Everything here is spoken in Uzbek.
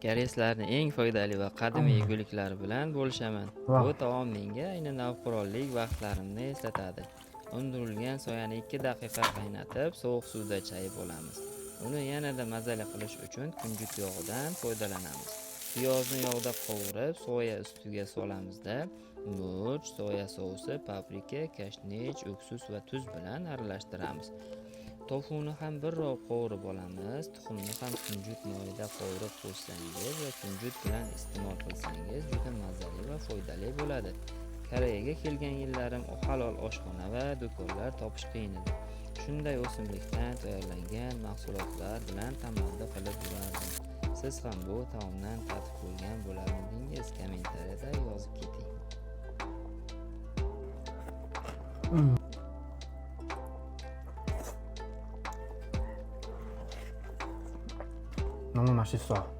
Koreyslarning eng foydali va qadimiy yeguliklari bilan bo'lishaman. Bu taom menga ayni navqironlik vaqtlarimni eslatadi. Undirilgan soyani 2 daqiqa qaynatib, sovuq suvda chayib olamiz. Uni yanada mazali qilish uchun kunjut yog'idan foydalanamiz. Piyozni yog'da qovurib, soya ustiga solamizda murch, soya sousi, paprika, kashnich, uksus va tuz bilan aralashtiramiz. Tofuni ham birrov qovurib olamiz. Tuxumni ham kunjut moyida qovurib qo'shsangiz va kunjut bilan iste'mol qilsangiz juda mazali va foydali bo'ladi. Koreyaga kelgan yillarim halol oshxona va do'konlar topish qiyin edi. Shunday o'simlikdan tayyorlangan mahsulotlar bilan tamaddi qilib yurardim. Siz ham bu taomdan tatib ko'rgan bo'larmidingiz? Kommentariyada yozib keting. 너무 맛있어.